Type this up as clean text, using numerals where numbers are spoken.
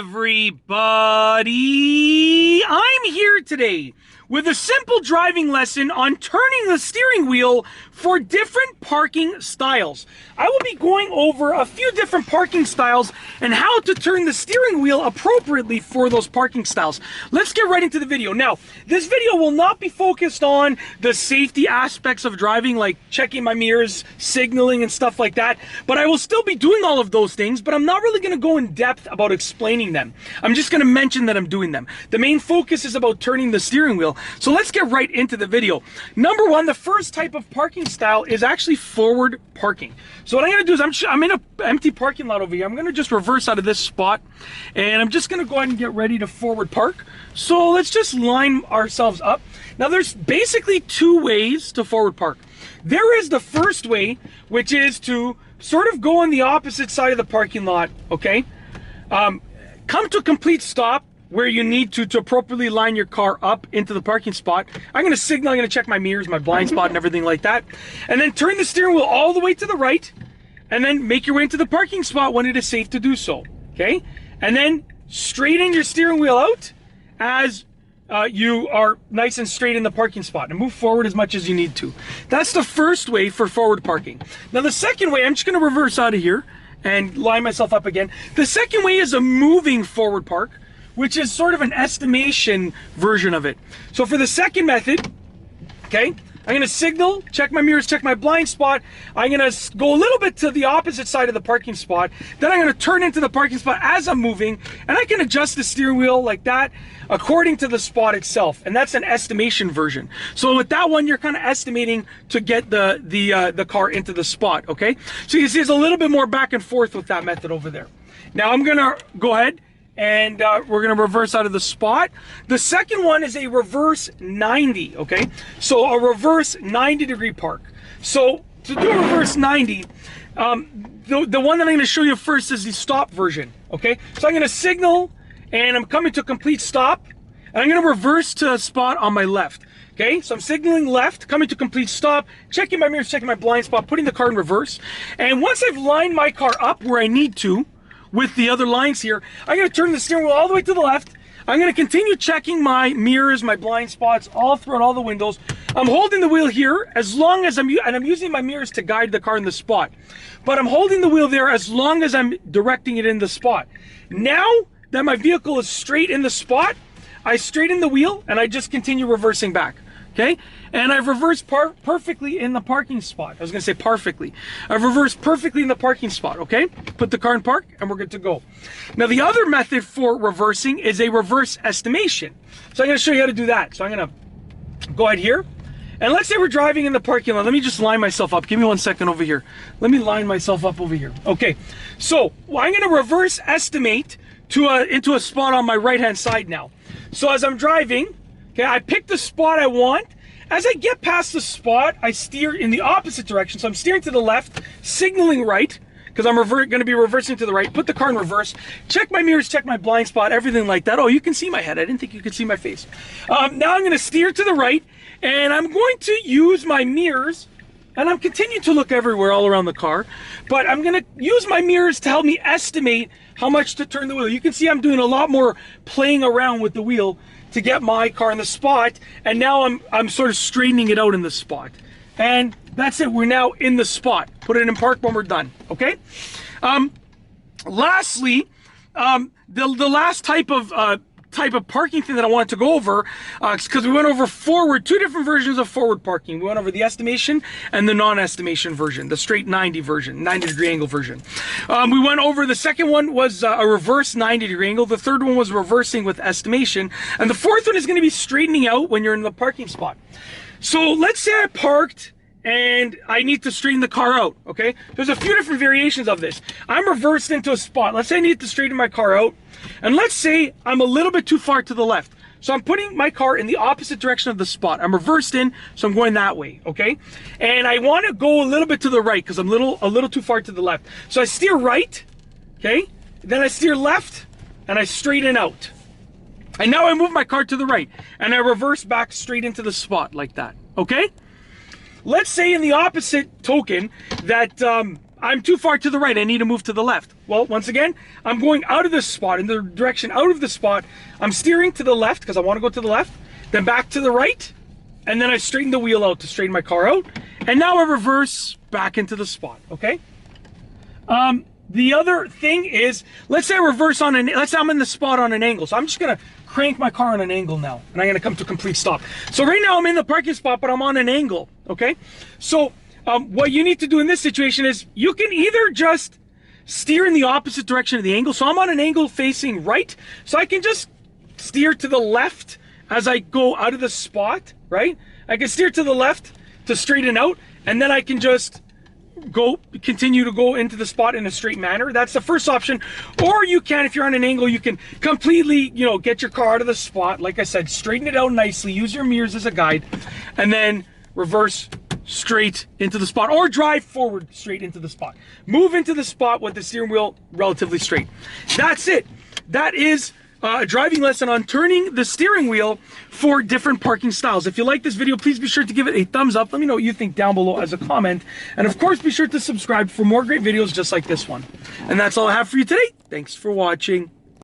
everybody! I'm here today with a simple driving lesson on turning the steering wheel for different parking styles. I will be going over a few different parking styles and how to turn the steering wheel appropriately for those parking styles. Let's get right into the video. Now, this video will not be focused on the safety aspects of driving, like checking my mirrors, signaling, and stuff like that, but I will still be doing all of those things, but I'm not really going to go in depth about explaining them. I'm just going to mention that I'm doing them. The main focus is about turning the steering wheel. So let's get right into the video. Number one, the first type of parking style is actually forward parking. So what I'm going to do is I'm in an empty parking lot over here. I'm going to just reverse out of this spot, and I'm just going to go ahead and get ready to forward park. So let's just line ourselves up. Now there's basically two ways to forward park. There is the first way, which is to sort of go on the opposite side of the parking lot, okay? Come to a complete stop where you need to appropriately line your car up into the parking spot. I'm going to signal, I'm going to check my mirrors, my blind spot, and everything like that. And then turn the steering wheel all the way to the right, and then make your way into the parking spot when it is safe to do so, okay? And then straighten your steering wheel out as you are nice and straight in the parking spot, and move forward as much as you need to. That's the first way for forward parking. Now the second way, I'm just going to reverse out of here and line myself up again. The second way is a moving forward park, which is sort of an estimation version of it. So for the second method, okay, I'm going to signal, check my mirrors, check my blind spot. I'm going to go a little bit to the opposite side of the parking spot. Then I'm going to turn into the parking spot as I'm moving, and I can adjust the steering wheel like that according to the spot itself. And that's an estimation version. So with that one, you're kind of estimating to get the car into the spot, okay? So you see there's a little bit more back and forth with that method over there. Now I'm going to go ahead and we're going to reverse out of the spot. The second one is a reverse 90, okay? So a reverse 90-degree park. So to do a reverse 90, the one that I'm going to show you first is the stop version, okay? So I'm going to signal, and I'm coming to a complete stop, and I'm going to reverse to a spot on my left. Okay, so I'm signaling left, coming to complete stop, checking my mirrors, checking my blind spot, putting the car in reverse. And once I've lined my car up where I need to, with the other lines here, I'm going to turn the steering wheel all the way to the left. I'm going to continue checking my mirrors, my blind spots, all throughout all the windows. I'm holding the wheel here as long as I'm using my mirrors to guide the car in the spot. But I'm holding the wheel there as long as I'm directing it in the spot. Now that my vehicle is straight in the spot, I straighten the wheel and I just continue reversing back. Okay, and I've reversed perfectly in the parking spot. I was going to say perfectly. I've reversed perfectly in the parking spot, okay? Put the car in park, and we're good to go. Now, the other method for reversing is a reverse estimation. So I'm going to show you how to do that. So I'm going to go ahead here, and let's say we're driving in the parking lot. Let me just line myself up. Give me 1 second over here. Let me line myself up over here. Okay, so I'm going to reverse estimate into a spot on my right-hand side now. So as I'm driving, okay, I pick the spot I want. As I get past the spot, I steer in the opposite direction. So I'm steering to the left, signaling right, because I'm going to be reversing to the right. Put the car in reverse. Check my mirrors, check my blind spot, everything like that. Oh, you can see my head. I didn't think you could see my face. Now I'm going to steer to the right, and I'm going to use my mirrors, and I'm continuing to look everywhere all around the car, but I'm going to use my mirrors to help me estimate how much to turn the wheel. You can see I'm doing a lot more playing around with the wheel to get my car in the spot, and now I'm sort of straightening it out in the spot. And that's it, we're now in the spot. Put it in park when we're done, okay? Lastly, the last type of parking thing that I wanted to go over, because we went over two different versions of forward parking. We went over the estimation and the non-estimation version, the straight 90 version, 90-degree angle version. We went over, the second one was a reverse 90-degree angle. The third one was reversing with estimation. And the fourth one is going to be straightening out when you're in the parking spot. So let's say I parked and I need to straighten the car out, okay? There's a few different variations of this. I'm reversed into a spot. Let's say I need to straighten my car out. And let's say I'm a little bit too far to the left. So I'm putting my car in the opposite direction of the spot. I'm reversed in, so I'm going that way, okay? And I want to go a little bit to the right because I'm a little too far to the left. So I steer right, okay? Then I steer left, and I straighten out. And now I move my car to the right, and I reverse back straight into the spot like that, okay? Let's say in the opposite token that I'm too far to the right, I need to move to the left. Well, once again, I'm going out of this spot, in the direction out of the spot. I'm steering to the left because I want to go to the left, then back to the right, and then I straighten the wheel out to straighten my car out. And now I reverse back into the spot, okay? The other thing is, let's say I reverse on let's say I'm in the spot on an angle. So I'm just gonna crank my car on an angle now, and I'm gonna come to a complete stop. So right now I'm in the parking spot, but I'm on an angle, okay? So what you need to do in this situation is you can either just steer in the opposite direction of the angle. So I'm on an angle facing right, so I can just steer to the left as I go out of the spot, right? I can steer to the left to straighten out, and then I can just continue to go into the spot in a straight manner. That's the first option. Or you can, if you're on an angle, you can completely, you know, get your car out of the spot. Like I said, straighten it out nicely, use your mirrors as a guide, and then reverse straight into the spot, or drive forward straight into the spot. Move into the spot with the steering wheel relatively straight. That's it. That is a driving lesson on turning the steering wheel for different parking styles. If you like this video, please be sure to give it a thumbs up. Let me know what you think down below as a comment. And of course, be sure to subscribe for more great videos just like this one. And that's all I have for you today. Thanks for watching.